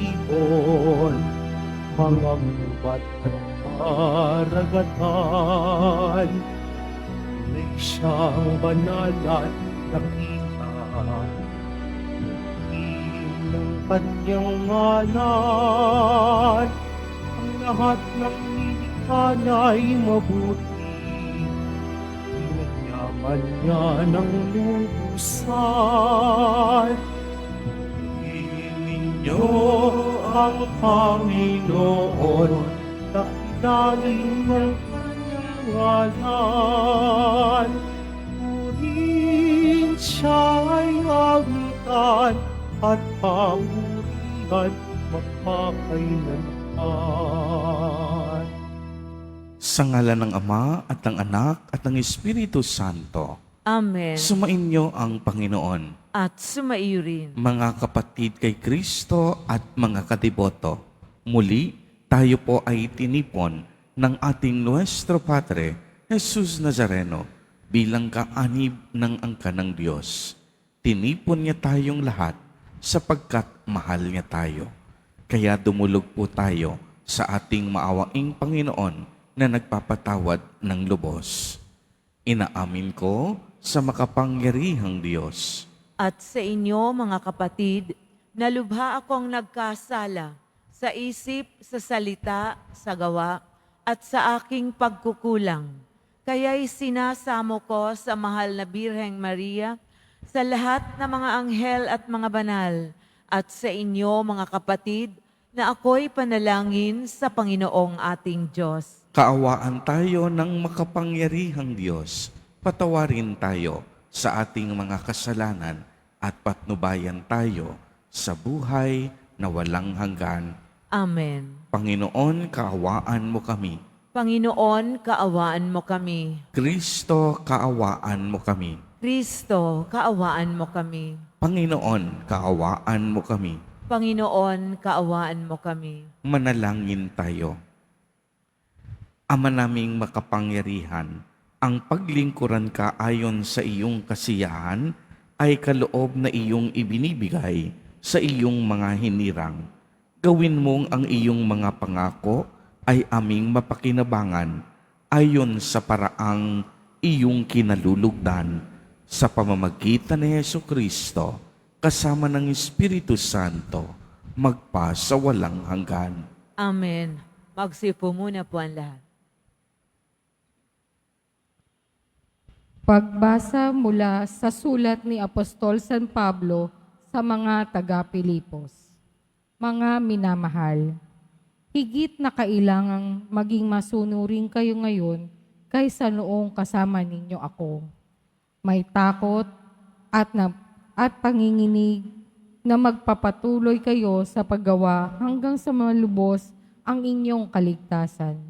ibon, mga gubat at karagatan. May siyang banal at nakita, ng kanyang ngalan. Ang lahat ng nilikha na'y mabuti, pinagyaman niya ng lubusan. Purihin niyo ang Panginoon, dakdaling ng kanyang ngalan. Purihin siya'y awitan at pamurihan magpakailanman. Sa ngalan ng Ama at ng Anak at ng Espiritu Santo. Amen. Sumainyo ang Panginoon. At sumaiyo rin. Mga kapatid kay Kristo at mga kadiboto, muli tayo po ay tinipon ng ating Nuestro Padre, Jesus Nazareno, bilang kaanib ng angka ng Diyos. Tinipon niya tayong lahat sapagkat mahal niya tayo. Kaya dumulog po tayo sa ating maawaing Panginoon na nagpapatawad ng lubos. Inaamin ko sa makapangyarihang Diyos At sa inyo, mga kapatid, na lubha akong nagkasala sa isip, sa salita, sa gawa, at sa aking pagkukulang. Kaya'y sinasamo ko sa mahal na Birheng Maria, sa lahat ng mga anghel at mga banal, at sa inyo, mga kapatid, na ako'y panalangin sa Panginoong ating Diyos. Kaawaan tayo ng makapangyarihang Diyos. Patawarin tayo sa ating mga kasalanan at patnubayan tayo sa buhay na walang hanggan. Amen. Panginoon, kaawaan mo kami. Panginoon, kaawaan mo kami. Kristo, kaawaan mo kami. Kristo, kaawaan mo kami. Panginoon, kaawaan mo kami. Panginoon, kaawaan mo kami. Manalangin tayo. Ama naming makapangyarihan, ang paglingkuran ka ayon sa iyong kasiyahan ay kaloob na iyong ibinibigay sa iyong mga hinirang. Gawin mong ang iyong mga pangako ay aming mapakinabangan ayon sa paraang iyong kinalulugdan sa pamamagitan ni Jesucristo kasama ng Espiritu Santo magpa sa walang hanggan. Amen. Magsipo muna po ang lahat. Pagbasa mula sa sulat ni Apostol San Pablo sa mga taga-Pilipos. Mga minamahal, higit na kailangang maging masunurin kayo ngayon kaysa noong kasama ninyo ako. May takot at panginginig na magpapatuloy kayo sa paggawa hanggang sa malubos ang inyong kaligtasan.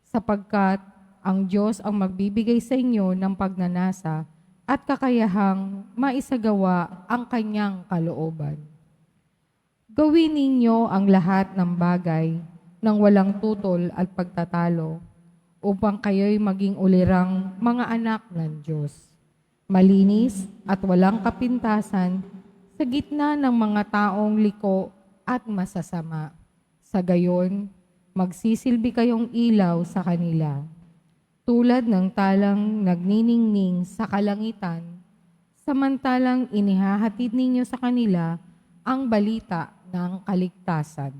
Sapagkat ang Diyos ang magbibigay sa inyo ng pagnanasa at kakayahang maisagawa ang kanyang kalooban. Gawin ninyo ang lahat ng bagay ng walang tutol at pagtatalo upang kayo'y maging ulirang mga anak ng Diyos. Malinis at walang kapintasan sa gitna ng mga taong liko at masasama. Sa gayon, magsisilbi kayong ilaw sa kanila. Tulad ng talang nagniningning sa kalangitan, samantalang inihahatid ninyo sa kanila ang balita ng kaligtasan.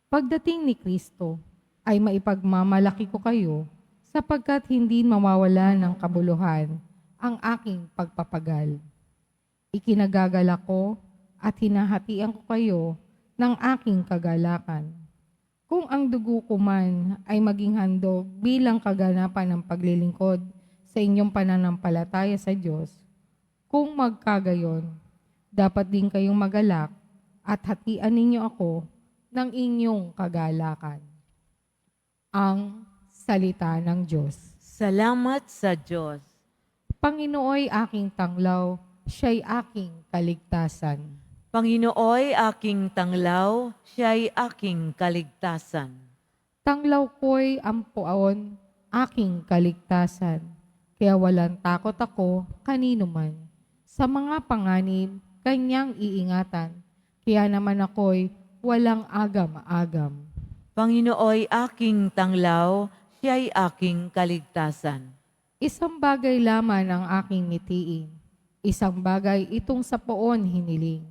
Pagdating ni Kristo ay maipagmamalaki ko kayo sapagkat hindi mawawala ng kabuluhan ang aking pagpapagal. Ikinagagalak ko at hinahatian ko kayo ng aking kagalakan. Kung ang dugo ko man ay maging handog bilang kaganapan ng paglilingkod sa inyong pananampalataya sa Diyos, kung magkagayon, dapat din kayong magalak at hatian ninyo ako ng inyong kagalakan. Ang salita ng Diyos. Salamat sa Diyos. Panginooy aking tanglaw, siya'y aking kaligtasan. Panginooy aking tanglaw, siya'y aking kaligtasan. Tanglaw ko'y ampuon, aking kaligtasan. Kaya walang takot ako kanino man. Sa mga panganib, kanyang iingatan. Kaya naman ako'y walang agam-agam. Panginooy aking tanglaw, siya'y aking kaligtasan. Isang bagay lamang ang aking nitiin. Isang bagay itong sa poon hiniling.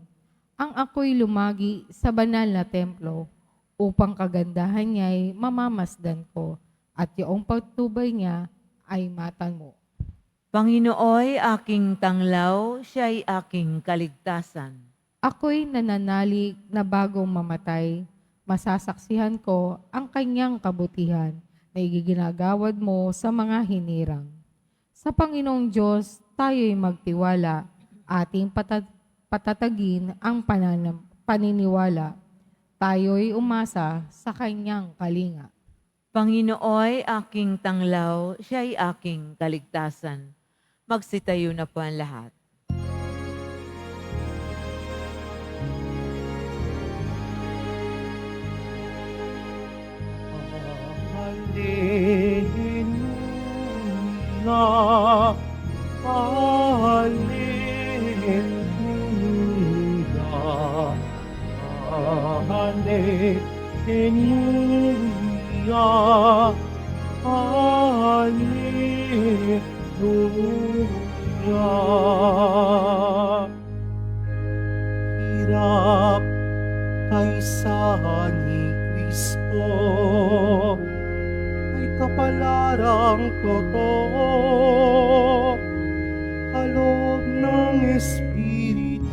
Ang ako'y lumagi sa banal na templo upang kagandahan niya'y mamamasdan ko at yung pagtubay niya ay matanmo. Panginooy aking tanglaw, siya'y aking kaligtasan. Ako'y nananalig na bagong mamatay, masasaksihan ko ang kanyang kabutihan na igiginagawad mo sa mga hinirang. Sa Panginoong Diyos, tayo'y magtiwala, ating patatagin ang paniniwala. Tayo'y umasa sa kanyang kalinga. Panginooy aking tanglaw, siya'y aking kaligtasan. Magsitayo na po ang lahat. Hallelujah, Hallelujah, Hallelujah, Hallelujah. Hirap kaysa ni Kristo ay kapalarang totoo, kaloob ng Espiritu.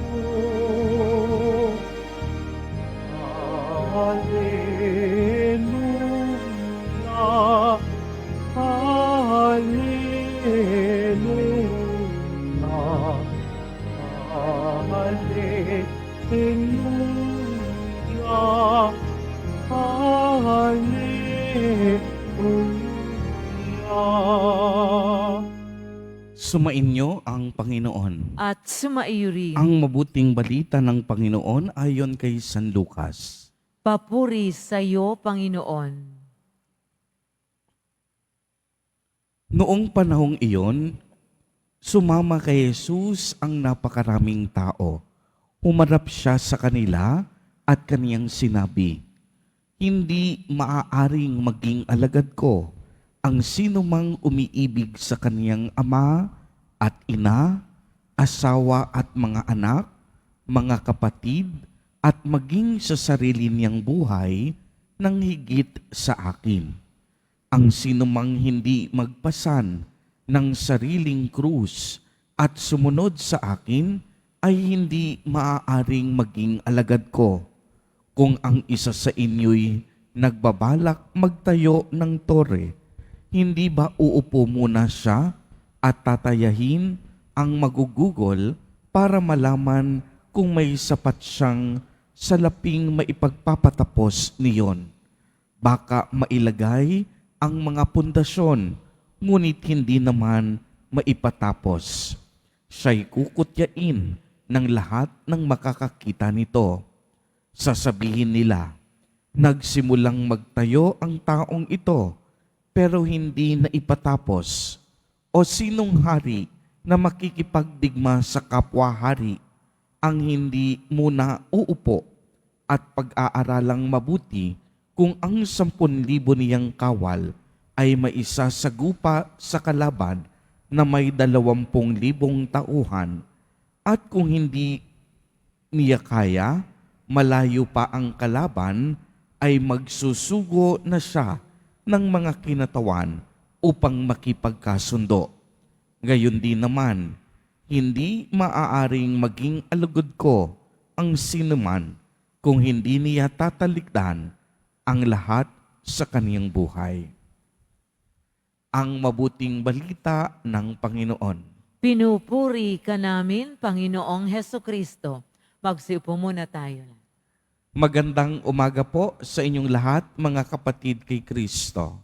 Hallelujah, Hallelujah, Hallelujah, Hallelujah. Sumainyo ang Panginoon. At sumaiyo rin. Ang mabuting balita ng Panginoon ayon kay San Lucas. Papuri sa iyo, Panginoon. Noong panahong iyon, sumama kay Jesus ang napakaraming tao. Humarap siya sa kanila at kaniyang sinabi, "Hindi maaaring maging alagad ko ang sinumang umiibig sa kaniyang ama at ina, asawa at mga anak, mga kapatid, at maging sa sarili niyang buhay ng higit sa akin. Ang sinumang hindi magpasan ng sariling krus at sumunod sa akin ay hindi maaaring maging alagad ko. Kung ang isa sa inyo'y nagbabalak magtayo ng tore, hindi ba uupo muna siya at tatayahin ang magugugol para malaman kung may sapat siyang salaping maipagpapatapos niyon? Baka mailagay ang mga pundasyon, ngunit hindi naman maipatapos. Siya'y kukutyain ng lahat ng makakakita nito. Sasabihin nila, nagsimulang magtayo ang taong ito, pero hindi na ipatapos. O sinong hari na makikipagdigma sa kapwa-hari ang hindi muna uupo at pag-aaralang mabuti kung ang 10,000 niyang kawal ay maisasagupa sa kalaban na may 20,000 tauhan, at kung hindi niya kaya, malayo pa ang kalaban, ay magsusugo na siya ng mga kinatawan upang makipagkasundo. Gayon din naman, hindi maaaring maging alugod ko ang sinuman kung hindi niya tatalikdan ang lahat sa kaniyang buhay. Ang mabuting balita ng Panginoon. Pinupuri ka namin, Panginoong Hesukristo. Magsiupo muna tayo. Magandang umaga po sa inyong lahat, mga kapatid kay Kristo.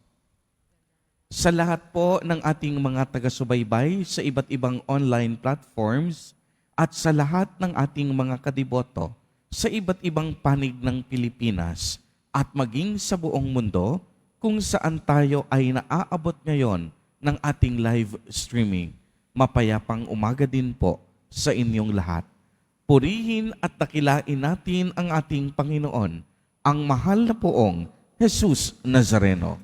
Sa lahat po ng ating mga taga-subaybay sa iba't ibang online platforms at sa lahat ng ating mga kadiboto sa iba't ibang panig ng Pilipinas at maging sa buong mundo kung saan tayo ay naaabot ngayon ng ating live streaming. Mapayapang umaga din po sa inyong lahat. Purihin at dakilain natin ang ating Panginoon, ang mahal na poong Jesus Nazareno.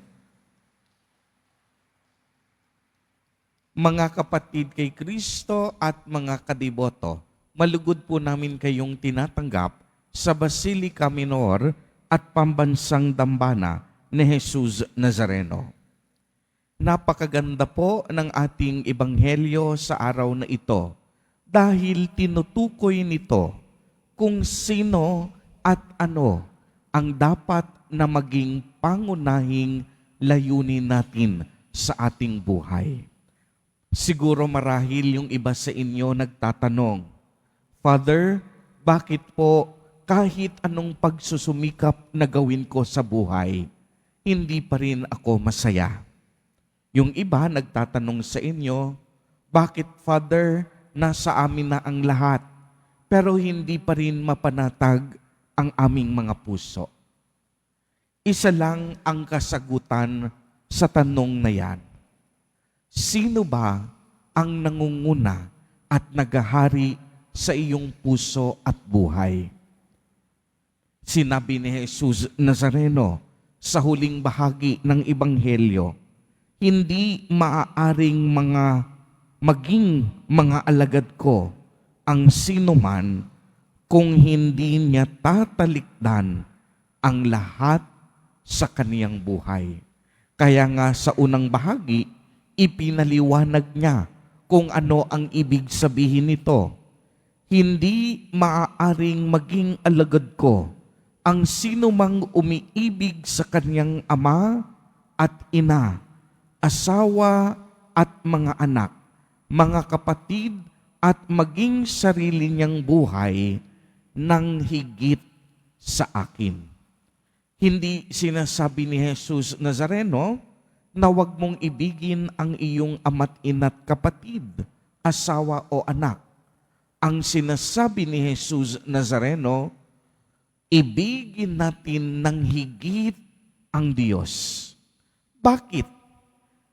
Mga kapatid kay Kristo at mga kadiboto, malugod po namin kayong tinatanggap sa Basilica Minor at Pambansang Dambana ni Jesus Nazareno. Napakaganda po ng ating ebanghelyo sa araw na ito dahil tinutukoy nito kung sino at ano ang dapat na maging pangunahing layunin natin sa ating buhay. Siguro marahil yung iba sa inyo nagtatanong, Father, bakit po kahit anong pagsusumikap na gawin ko sa buhay, hindi pa rin ako masaya? Yung iba nagtatanong sa inyo, bakit Father, nasa amin na ang lahat, pero hindi pa rin mapanatag ang aming mga puso? Isa lang ang kasagutan sa tanong na yan. Sino ba ang nangunguna at naghahari sa iyong puso at buhay? Sinabi ni Jesus Nazareno sa huling bahagi ng Ebanghelyo, hindi maaaring maging mga alagad ko ang sinuman kung hindi niya tatalikdan ang lahat sa kaniyang buhay. Kaya nga sa unang bahagi, ipinaliwanag niya kung ano ang ibig sabihin nito. Hindi maaaring maging alagad ko ang sinumang umiibig sa kaniyang ama at ina, asawa at mga anak, mga kapatid at maging sarili niyang buhay ng higit sa akin. Hindi sinasabi ni Jesus Nazareno na huwag mong ibigin ang iyong ama't ina't kapatid, asawa o anak. Ang sinasabi ni Jesus Nazareno, ibigin natin ng higit ang Diyos. Bakit?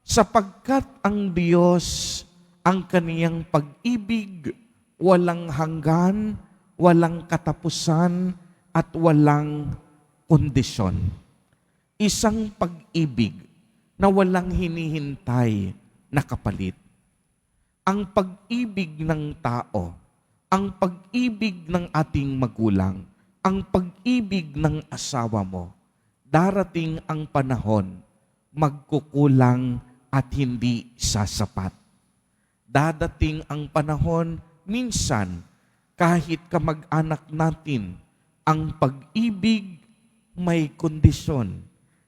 Sapagkat ang Diyos, ang kaniyang pag-ibig, walang hanggan, walang katapusan, at walang kondisyon. Isang pag-ibig na walang hinihintay na kapalit. Ang pag-ibig ng tao, ang pag-ibig ng ating magulang, ang pag-ibig ng asawa mo, darating ang panahon, magkukulang at hindi sasapat. Dadating ang panahon, minsan, kahit kamag-anak natin, ang pag-ibig may kondisyon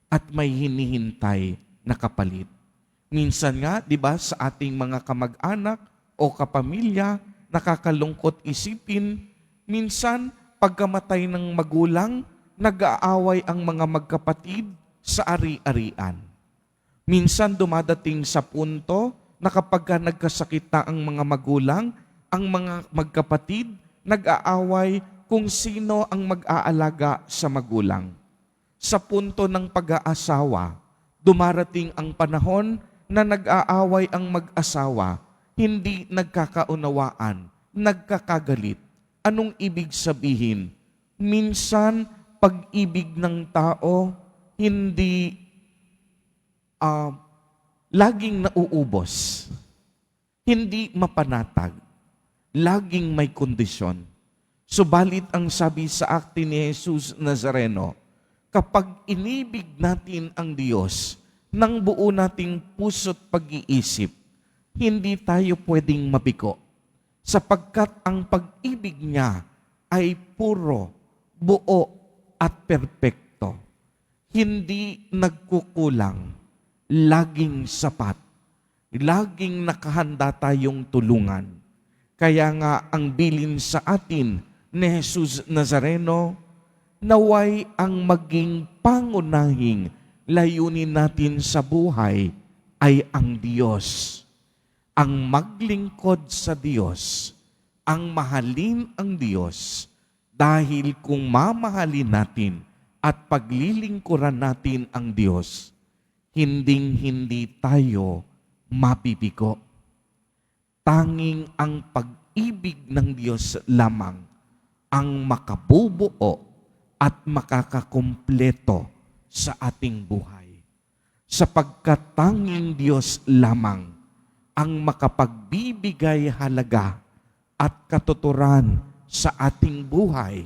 at may hinihintay na kapalit. Minsan nga, di ba, sa ating mga kamag-anak o kapamilya, nakakalungkot isipin, minsan, pagkamatay ng magulang, nag-aaway ang mga magkapatid sa ari-arian. Minsan dumadating sa punto na kapag nagkasakit na ang mga magulang, ang mga magkapatid nag-aaway kung sino ang mag-aalaga sa magulang. Sa punto ng pag-aasawa, dumarating ang panahon na nag-aaway ang mag-asawa, hindi nagkakaunawaan, nagkakagalit. Anong ibig sabihin? Minsan, pag-ibig ng tao, hindi laging nauubos, hindi mapanatag, laging may kondisyon. Subalit ang sabi sa akte ni Jesus Nazareno, kapag inibig natin ang Diyos ng buo nating puso't pag-iisip, hindi tayo pwedeng mabigo, sapagkat ang pag-ibig niya ay puro, buo at perpekto. Hindi nagkukulang, laging sapat, laging nakahanda tayong tulungan. Kaya nga ang bilin sa atin ni Jesus Nazareno, naway ang maging pangunahing layunin natin sa buhay ay ang Diyos. Ang maglingkod sa Diyos, ang mahalin ang Diyos, dahil kung mamahalin natin at paglilingkuran natin ang Diyos, hinding-hindi tayo mabibigo. Tanging ang pag-ibig ng Diyos lamang ang makabubuo at makakakumpleto sa ating buhay. Sapagkat tanging Diyos lamang ang makapagbibigay halaga at katuturan sa ating buhay.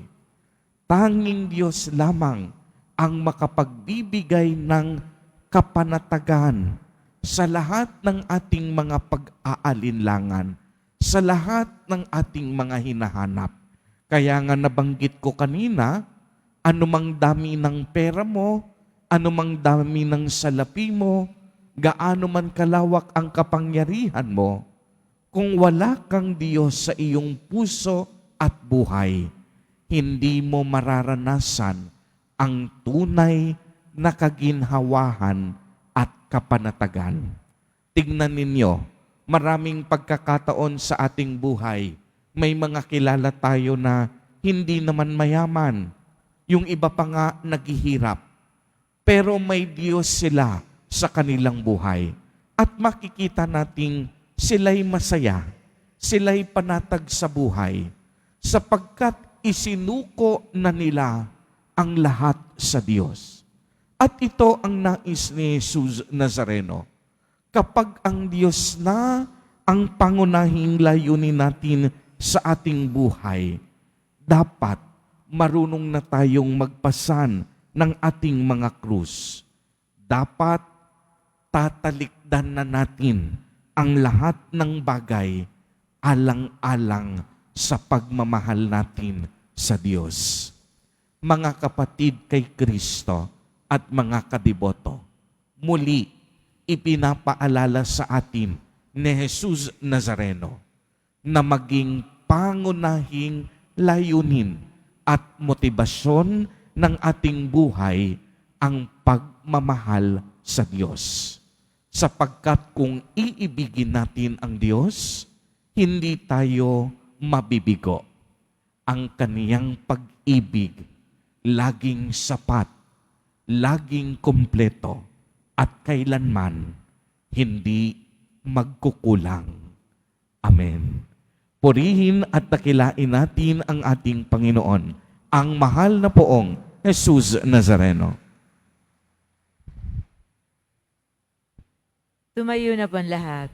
Tanging Diyos lamang ang makapagbibigay ng kapanatagan sa lahat ng ating mga pag-aalinlangan, sa lahat ng ating mga hinahanap. Kaya nga nabanggit ko kanina, anumang dami ng pera mo, anumang dami ng salapi mo, gaano man kalawak ang kapangyarihan mo, kung wala kang Diyos sa iyong puso at buhay, hindi mo mararanasan ang tunay na kaginhawahan at kapanatagan. Tignan ninyo, maraming pagkakataon sa ating buhay, may mga kilala tayo na hindi naman mayaman. Yung iba pa nga naghihirap. Pero may Diyos sila sa kanilang buhay. At makikita nating sila'y masaya, sila'y panatag sa buhay, sapagkat isinuko na nila ang lahat sa Diyos. At ito ang nais ni Jesus Nazareno. Kapag ang Diyos na ang pangunahing layunin natin sa ating buhay, dapat marunong na tayong magpasan ng ating mga krus. Dapat tatalikdan na natin ang lahat ng bagay alang-alang sa pagmamahal natin sa Diyos. Mga kapatid kay Kristo at mga kadiboto, muli ipinapaalala sa atin ni Jesus Nazareno na maging pangunahing layunin at motibasyon ng ating buhay ang pagmamahal sa Diyos. Sapagkat kung iibigin natin ang Diyos, hindi tayo mabibigo. Ang kaniyang pag-ibig laging sapat, laging kumpleto, at kailanman hindi magkukulang. Amen. Purihin at dakilain natin ang ating Panginoon, ang mahal na poong Jesus Nazareno. Tumayo na po ang lahat.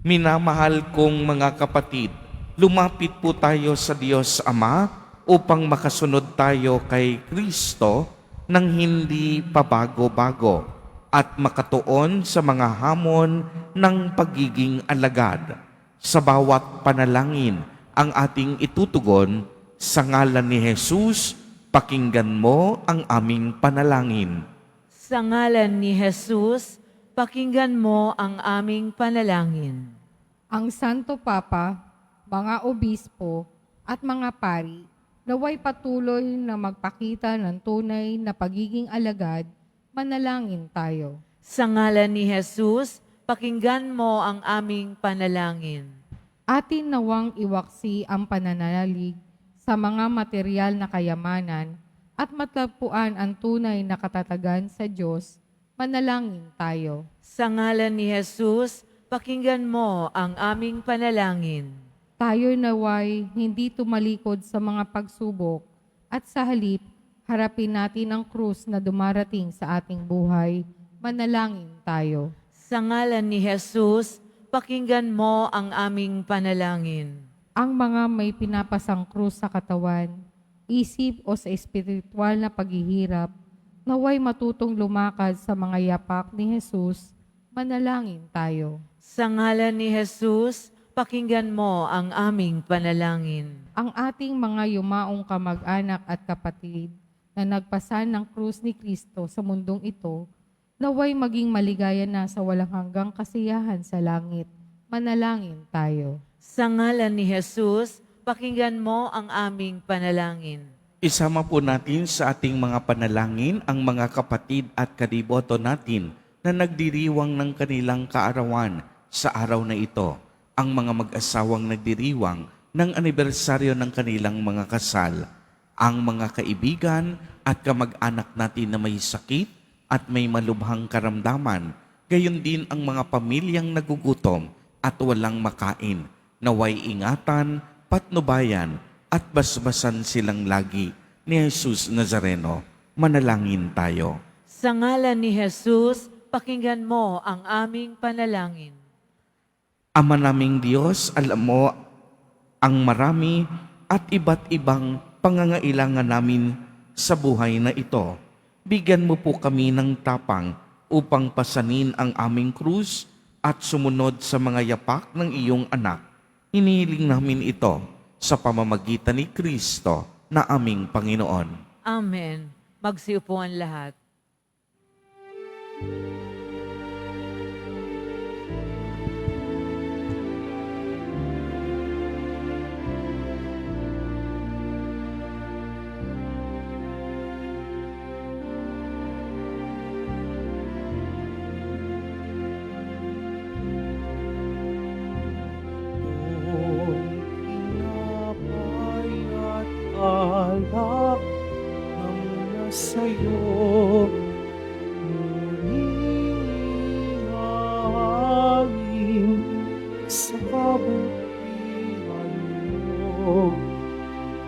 Minamahal kong mga kapatid, lumapit po tayo sa Diyos Ama upang makasunod tayo kay Kristo nang hindi pabago-bago at makatuon sa mga hamon ng pagiging alagad. Sa bawat panalangin ang ating itutugon, sa ngalan ni Jesus, pakinggan mo ang aming panalangin. Sa ngalan ni Jesus, pakinggan mo ang aming panalangin. Ang Santo Papa, mga obispo at mga pari, naway patuloy na magpakita ng tunay na pagiging alagad, manalangin tayo. Sa ngalan ni Jesus, pakinggan mo ang aming panalangin. Atin nawang iwaksi ang pananalig sa mga material na kayamanan at matagpuan ang tunay na katatagan sa Diyos, manalangin tayo. Sa ngalan ni Jesus, pakinggan mo ang aming panalangin. Tayo'y naway hindi tumalikod sa mga pagsubok at sa halip, harapin natin ang krus na dumarating sa ating buhay, manalangin tayo. Sa ngalan ni Jesus, pakinggan mo ang aming panalangin. Ang mga may pinapasang krus sa katawan, isip o sa espiritual na paghihirap, naway matutong lumakad sa mga yapak ni Jesus, manalangin tayo. Sa ngalan ni Jesus, pakinggan mo ang aming panalangin. Ang ating mga yumaong kamag-anak at kapatid na nagpasan ng krus ni Kristo sa mundong ito, naway maging maligaya na sa walang hanggang kasiyahan sa langit. Manalangin tayo. Sa ngalan ni Jesus, pakinggan mo ang aming panalangin. Isama po natin sa ating mga panalangin ang mga kapatid at kadiboto natin na nagdiriwang ng kanilang kaarawan sa araw na ito. Ang mga mag-asawang nagdiriwang ng anibersaryo ng kanilang mga kasal. Ang mga kaibigan at kamag-anak natin na may sakit at may malubhang karamdaman. Gayon din ang mga pamilyang nagugutom at walang makain, naway ingatan, patnubayan, at basbasan silang lagi ni Jesus Nazareno. Manalangin tayo. Sa ngalan ni Jesus, pakinggan mo ang aming panalangin. Ama naming Diyos, alam mo ang marami at iba't ibang pangangailangan namin sa buhay na ito. Bigyan mo po kami ng tapang upang pasanin ang aming krus at sumunod sa mga yapak ng iyong anak. Hinihiling namin ito sa pamamagitan ni Kristo na aming Panginoon. Amen. Magsiupuan lahat. At alak ng nasa'yo, ngunit hangin sa kabutihan mo.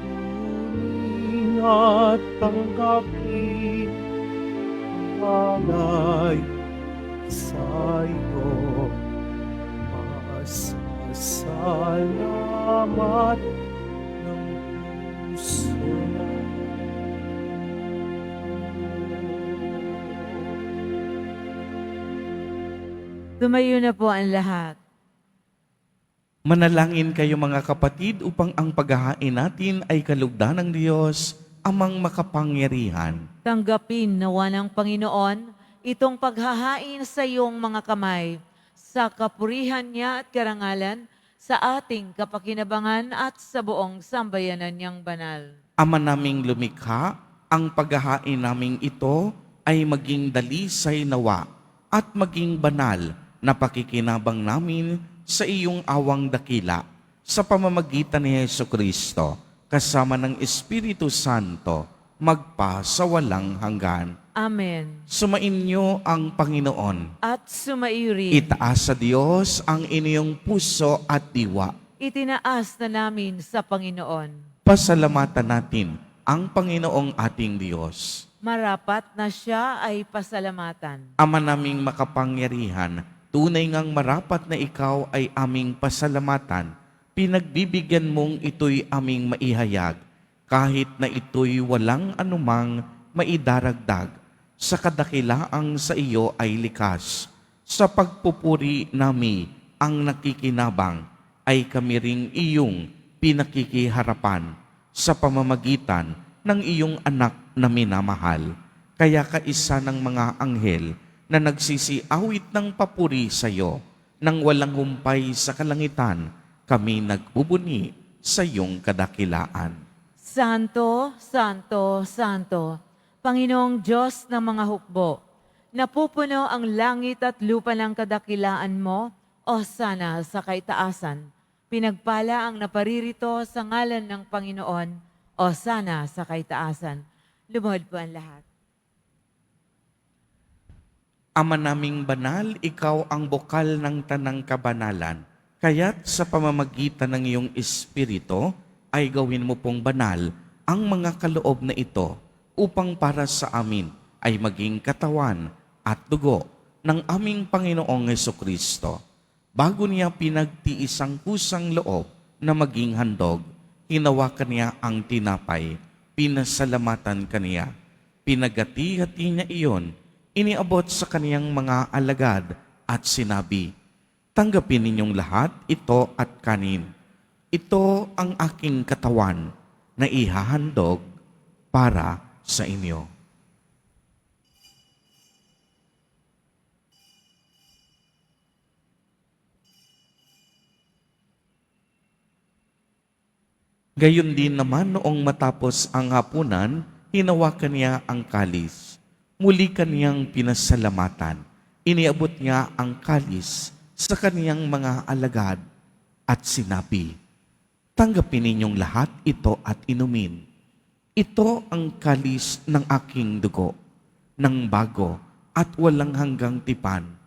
Ngunit at tanggapin ang alay sa'yo. Masasalamat ng puso. Tumayo na po ang lahat. Manalangin kayo mga kapatid upang ang paghahain natin ay kalugdan ng Diyos, amang makapangyarihan. Tanggapin nawa ng Panginoon itong paghahain sa iyong mga kamay, sa kapurihan niya at karangalan, sa ating kapakinabangan at sa buong sambayanan niyang banal. Ama naming lumikha, ang paghahain naming ito ay maging dalisay nawa at maging banal na pakikinabang namin sa iyong awang dakila sa pamamagitan ni Jesucristo kasama ng Espiritu Santo magpa sa walang hanggan. Amen. Sumainyo ang Panginoon. At sumairi, Itaas sa Diyos ang inyong puso at diwa. itinaas na namin sa Panginoon. Pasalamatan natin ang Panginoong ating Diyos. Marapat na siya ay pasalamatan. Ama naming makapangyarihan, tunay ngang marapat na ikaw ay aming pasalamatan. Pinagbibigyan mong ito'y aming maihayag, kahit na ito'y walang anumang maidaragdag. Sa kadakilaang sa iyo ay likas. Sa pagpupuri nami ang nakikinabang, ay kami ring iyong pinakikiharapan sa pamamagitan ng iyong anak na minamahal. Kaya kaisa ng mga anghel na nagsisiawit ng papuri sa iyo, nang walang humpay sa kalangitan, kami nagbubuni sa iyong kadakilaan. Santo, Santo, Santo, Panginoong Diyos ng mga hukbo, napupuno ang langit at lupa ng kadakilaan mo, o sana sa kaitaasan. Pinagpala ang naparirito sa ngalan ng Panginoon, o sana sa kaitaasan. Lumuhod po ang lahat. Ama naming banal, ikaw ang bukal ng tanang kabanalan. Kaya't sa pamamagitan ng iyong Espiritu, ay gawin mo pong banal ang mga kaloob na ito upang para sa amin ay maging katawan at dugo ng aming Panginoong Jesucristo. Bago niya pinagtiis ang kusang loob na maging handog, hinawakan niya ang tinapay, pinasalamatan kaniya, pinagati-hati niya iyon, iniabot sa kaniyang mga alagad at sinabi, "Tanggapin ninyong lahat ito at kanin. Ito ang aking katawan na ihahandog para sa inyo." Gayon din naman noong matapos ang hapunan, hinawakan niya ang kalis. Muli kaniyang pinasalamatan. Iniabot niya ang kalis sa kaniyang mga alagad at sinabi, "Tanggapin ninyong lahat ito at inumin. Ito ang kalis ng aking dugo, ng bago at walang hanggang tipan,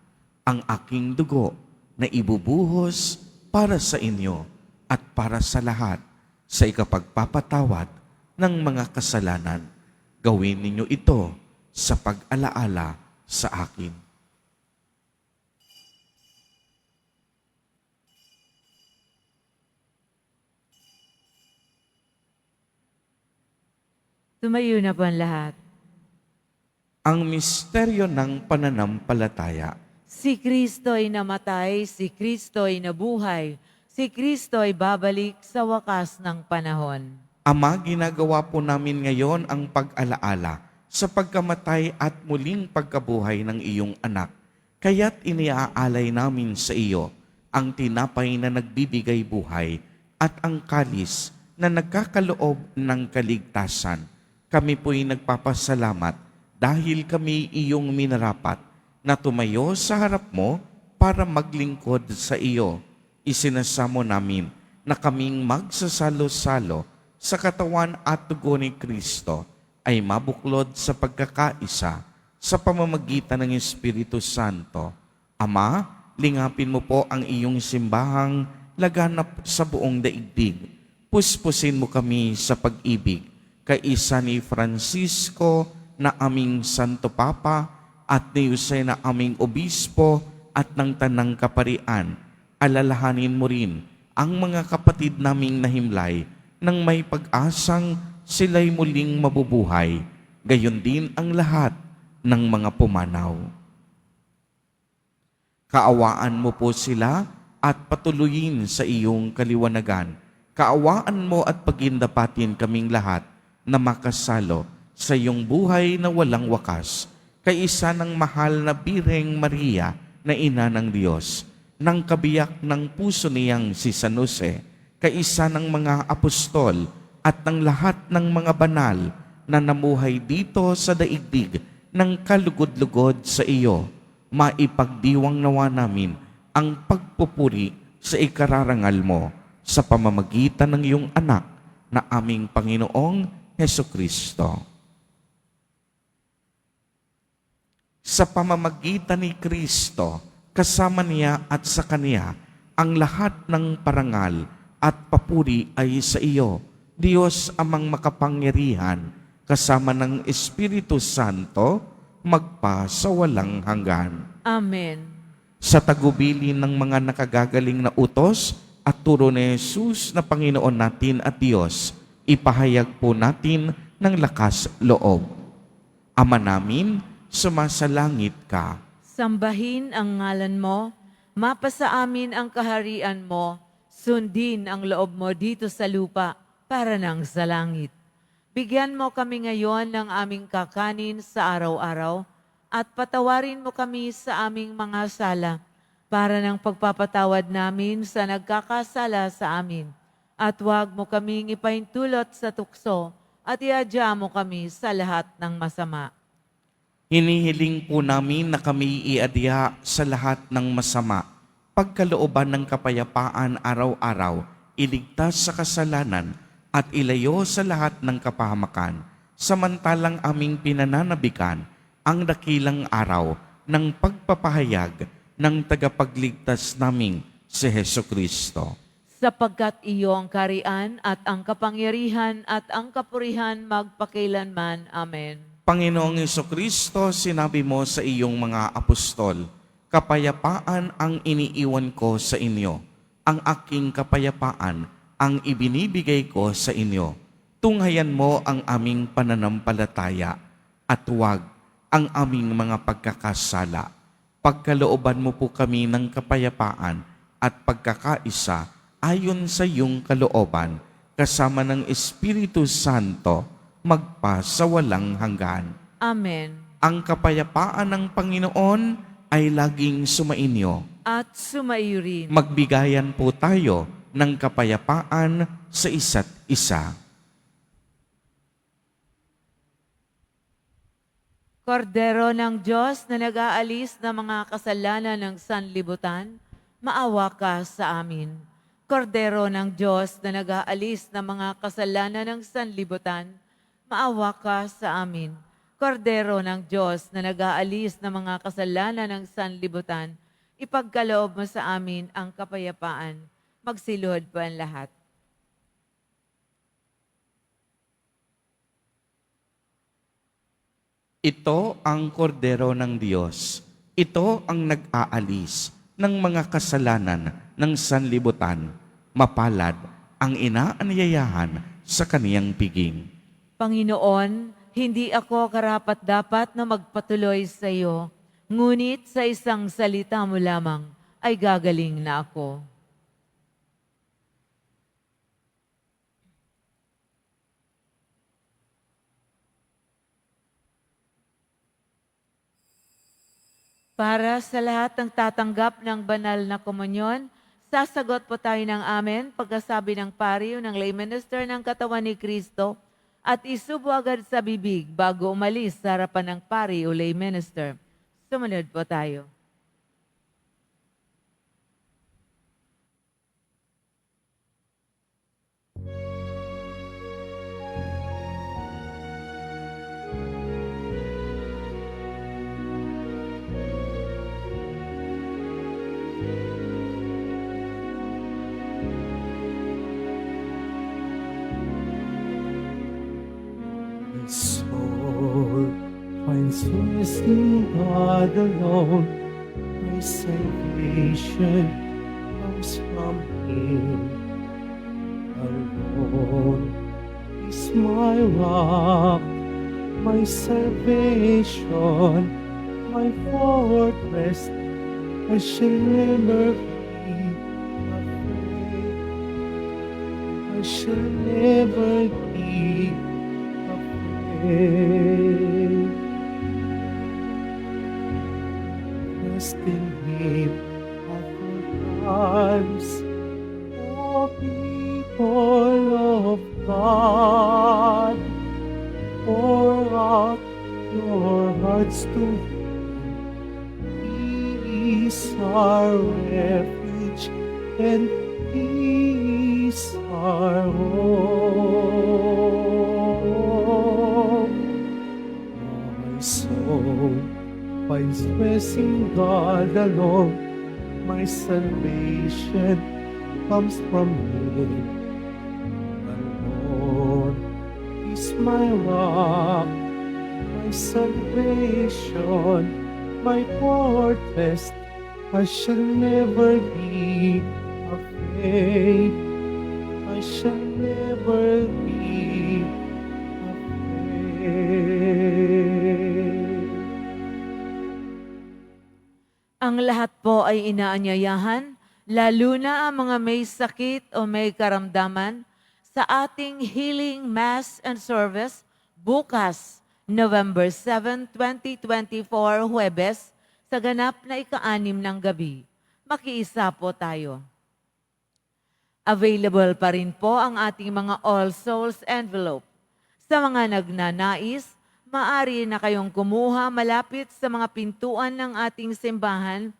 ang aking dugo na ibubuhos para sa inyo at para sa lahat sa ikapagpapatawad ng mga kasalanan. Gawin ninyo ito sa pag-alaala sa akin. Tumayo na po ang lahat. Ang misteryo ng pananampalataya. Si Kristo'y namatay, si Kristo'y nabuhay, si Kristo'y babalik sa wakas ng panahon. Ama, ginagawa po namin ngayon ang pag-alaala sa pagkamatay at muling pagkabuhay ng iyong anak. Kaya't iniaalay namin sa iyo ang tinapay na nagbibigay buhay at ang kalis na nagkakaloob ng kaligtasan. Kami po'y nagpapasalamat dahil kami iyong minarapat na tumayo sa harap mo para maglingkod sa iyo. Isinasamo namin na kaming magsasalo-salo sa katawan at dugo ni Kristo ay mabuklod sa pagkakaisa sa pamamagitan ng Espiritu Santo. Ama, lingapin mo po ang iyong simbahang laganap sa buong daigdig. Puspusin mo kami sa pag-ibig, kaisa ni Francisco na aming Santo Papa at ni Jose na aming Obispo at ng Tanang Kaparian. Alalahanin mo rin ang mga kapatid naming nahimlay nang may pag-asang sila'y muling mabubuhay, gayon din ang lahat ng mga pumanaw. Kaawaan mo po sila at patuloyin sa iyong kaliwanagan. Kaawaan mo at pagindapatin kaming lahat na makasalo sa iyong buhay na walang wakas, kaisa ng mahal na Birheng Maria na Ina ng Diyos, ng kabiyak ng puso niyang si San Jose, kaisa ng mga apostol at ng lahat ng mga banal na namuhay dito sa daigdig ng kalugod-lugod sa iyo, maipagdiwang nawa namin ang pagpupuri sa ikararangal mo sa pamamagitan ng iyong anak na aming Panginoong Hesukristo. Sa pamamagitan ni Kristo, kasama niya at sa Kanya, ang lahat ng parangal at papuri ay sa iyo, Diyos amang makapangyarihan, kasama ng Espiritu Santo, magpa sa walang hanggan. Amen. Sa tagubilin ng mga nakagagaling na utos at turo ni Jesus na Panginoon natin at Diyos, ipahayag po natin ng lakas loob. Ama namin, sumasalangit ka. Sambahin ang ngalan mo, mapasa amin ang kaharian mo, sundin ang loob mo dito sa lupa para nang sa langit. Bigyan mo kami ngayon ng aming kakanin sa araw-araw at patawarin mo kami sa aming mga sala para ng pagpapatawad namin sa nagkakasala sa amin. At huwag mo kaming ipaintulot sa tukso at iadya mo kami sa lahat ng masama. Hinihiling po namin na kami iadya sa lahat ng masama, pagkalooban ng kapayapaan araw-araw, iligtas sa kasalanan at ilayo sa lahat ng kapahamakan, samantalang aming pinananabikan ang dakilang araw ng pagpapahayag ng tagapagligtas naming si Hesukristo. Sapagkat iyo ang karian at ang kapangyarihan at ang kapurihan magpakailanman. Amen. Panginoong Hesukristo, sinabi mo sa iyong mga apostol, kapayapaan ang iniiwan ko sa inyo, ang aking kapayapaan ang ibinibigay ko sa inyo. Tunghayan mo ang aming pananampalataya at huwag ang aming mga pagkakasala. Pagkalooban mo po kami ng kapayapaan at pagkakaisa ayon sa iyong kalooban, kasama ng Espiritu Santo, magpa sa walang hanggan. Amen. Ang kapayapaan ng Panginoon ay laging sumainyo. At sumaiyo rin. Magbigayan po tayo ng kapayapaan sa isa't isa. Kordero ng Diyos na nag-aalis ng mga kasalanan ng sanlibutan, maawa ka sa amin. Kordero ng Diyos na nag-aalis ng mga kasalanan ng sanlibutan, maawa ka sa amin. Kordero ng Diyos na nag-aalis ng mga kasalanan ng sanlibutan, ipagkaloob mo sa amin ang kapayapaan. Magsiluhod po ang lahat. Ito ang kordero ng Diyos. Ito ang nag-aalis ng mga kasalanan ng sanlibutan. Mapalad ang inaanyayahan sa kaniyang piging. Panginoon, hindi ako karapat-dapat na magpatuloy sa iyo, ngunit sa isang salita mo lamang ay gagaling na ako. Para sa lahat ng tatanggap ng banal na komunyon, sasagot po tayo ng amen pagkasabi ng pari o ng lay minister ng katawan ni Kristo at isubo agad sa bibig bago umalis sa harapan ng pari o lay minister. Sumunod po tayo. My soul finds rest in God alone. My salvation comes from Him alone. Is my rock, my salvation, my fortress. I shall never be afraid. I shall never be afraid. Rest in Him at all times, O people of God. Pour out your hearts to Him. He is our refuge and He is our hope. My soul finds rest in God alone. My salvation comes from Him alone. He's my rock, my salvation, my fortress. I shall never be afraid. I shall never be afraid. Ang lahat po ay inaanyayahan, lalo na ang mga may sakit o may karamdaman, sa ating Healing Mass and Service bukas, November 7, 2024, Huwebes, sa ganap na ika-6 ng gabi. Makiisa po tayo. Available pa rin po ang ating mga All Souls envelope. Sa mga nagnanais, maaari na kayong kumuha malapit sa mga pintuan ng ating simbahan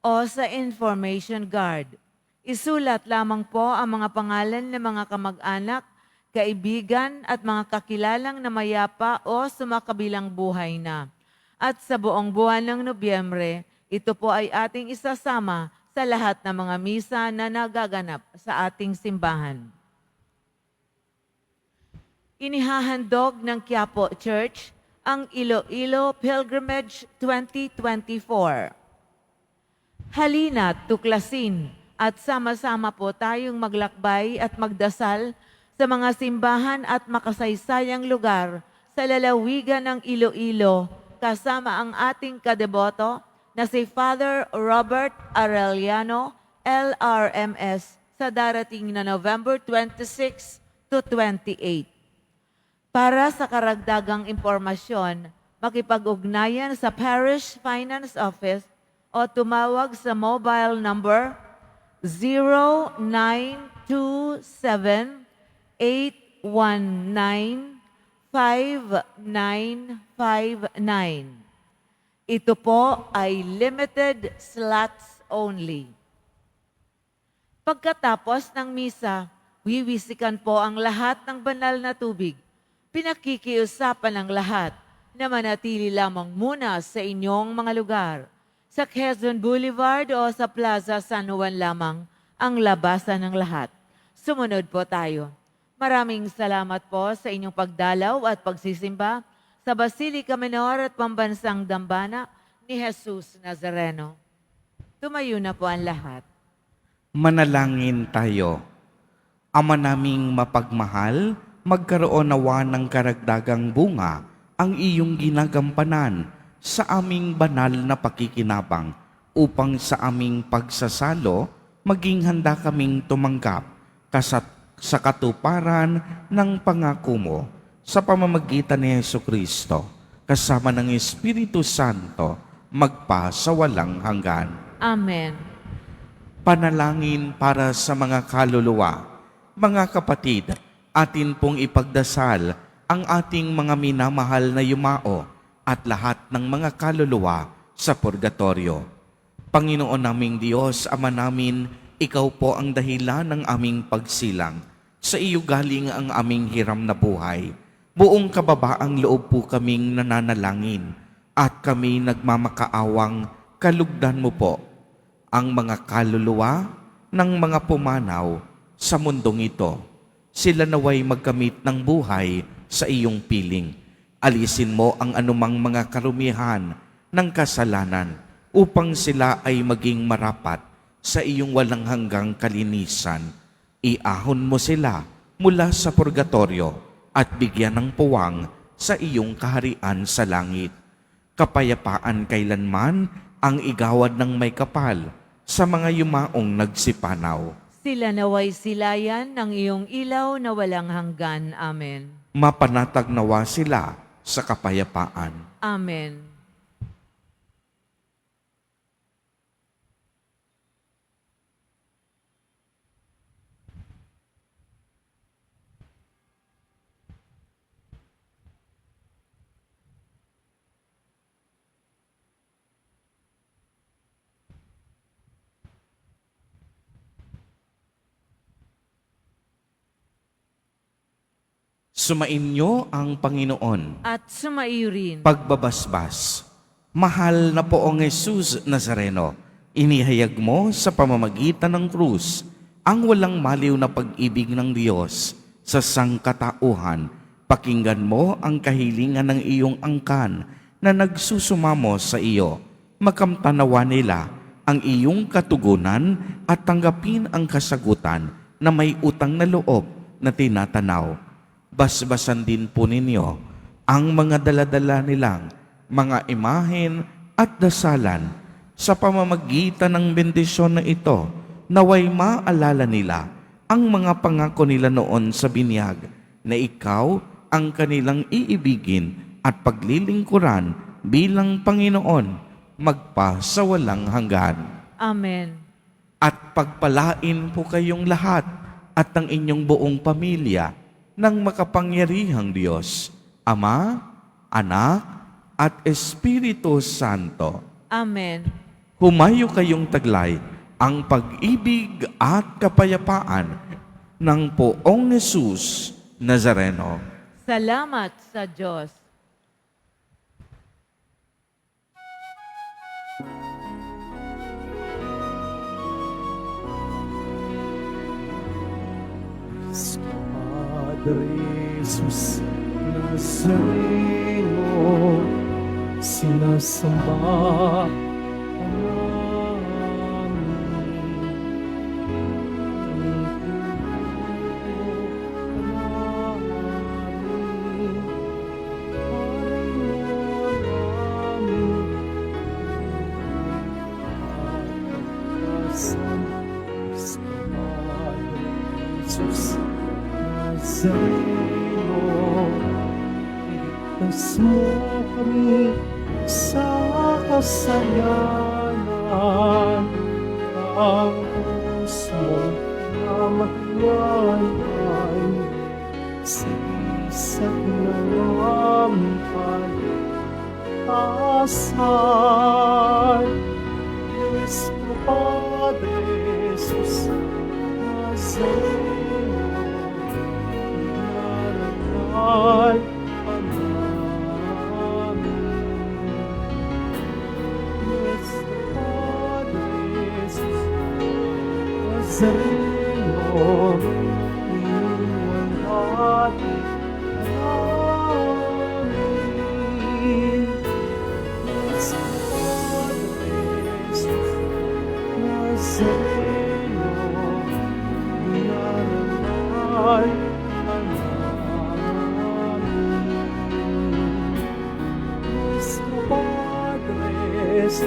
o sa information guard. Isulat lamang po ang mga pangalan ng mga kamag-anak, kaibigan at mga kakilalang na mayapa o sumakabilang buhay na. At sa buong buwan ng Nobyembre, ito po ay ating isasama sa lahat ng mga misa na nagaganap sa ating simbahan. Inihahandog ng Quiapo Church ang Iloilo Pilgrimage 2024. Halina, tuklasin at sama-sama po tayong maglakbay at magdasal sa mga simbahan at makasaysayang lugar sa lalawigan ng Iloilo kasama ang ating kadeboto na si Father Robert Arellano, LRMS, sa darating na November 26 to 28. Para sa karagdagang impormasyon, makipag-ugnayan sa Parish Finance Office o tumawag sa mobile number 0927-819-5959. Ito po ay limited slots only. Pagkatapos ng misa, wiwisikan po ang lahat ng banal na tubig. Pinakikiusapan ng lahat na manatili lamang muna sa inyong mga lugar. Sa Quezon Boulevard o sa Plaza San Juan lamang ang labasan ng lahat. Sumunod po tayo. Maraming salamat po sa inyong pagdalaw at pagsisimba sa Basilica Menor at Pambansang Dambana ni Jesus Nazareno. Tumayo na po ang lahat. Manalangin tayo. Ama naming mapagmahal, magkaroon nawa ng karagdagang bunga ang iyong ginagampanan sa aming banal na pakikinabang upang sa aming pagsasalo maging handa kaming tumanggap sa katuparan ng pangako mo sa pamamagitan ni Jesucristo kasama ng Espiritu Santo magpa sa walang hanggan. Amen. Panalangin para sa mga kaluluwa. Mga kapatid, atin pong ipagdasal ang ating mga minamahal na yumao at lahat ng mga kaluluwa sa purgatorio. Panginoon naming Diyos, Ama namin, Ikaw po ang dahilan ng aming pagsilang. Sa iyo galing ang aming hiram na buhay. Buong kababaang loob po kaming nananalangin at kami nagmamakaawang kalugdan mo po ang mga kaluluwa ng mga pumanaw sa mundong ito. Sila naway magkamit ng buhay sa iyong piling. Alisin mo ang anumang mga karumihan ng kasalanan upang sila ay maging marapat sa iyong walang hanggang kalinisan. Iahon mo sila mula sa purgatorio at bigyan ng puwang sa iyong kaharian sa langit. Kapayapaan kailanman ang igawad ng may kapal sa mga yumaong nagsipanaw. Sila naway silayan ng iyong ilaw na walang hanggan. Amen. Mapanatag nawa sila sa kapayapaan. Amen. Sumainyo ang Panginoon. At sumaiyo rin. Pagbabasbas. Mahal na poong Jesus Nazareno, inihayag mo sa pamamagitan ng krus ang walang maliw na pag-ibig ng Diyos sa sangkatauhan. Pakinggan mo ang kahilingan ng iyong angkan na nagsusumamo sa iyo. Makamtanawa nila ang iyong katugunan at tanggapin ang kasagutan na may utang na loob na tinatanaw. Basbasan din po ninyo ang mga daladala nilang mga imahen at dasalan sa pamamagitan ng bendisyon na ito, naway maalala nila ang mga pangako nila noon sa binyag na ikaw ang kanilang iibigin at paglilingkuran bilang Panginoon magpa sa walang hanggan. Amen. At pagpalain po kayong lahat at ang inyong buong pamilya ng makapangyarihang Diyos, Ama, Anak, at Espiritu Santo. Amen. Humayo kayong taglay ang pag-ibig at kapayapaan ng poong Jesus Nazareno. Salamat sa Diyos. Padre Jesus Nazareno, sinasamba Jesus Nazareno, iligtas mo kami sa kasalanan. Ang puso na magwanay, sinisag ng aming pag-asal. Cristo Padre Jesus Nazareno, narangal ka namin. Cristo Nazareno, iyong ating dalangin. Sa Padres, Nazareno, inarangal ka namin. Sa Padres,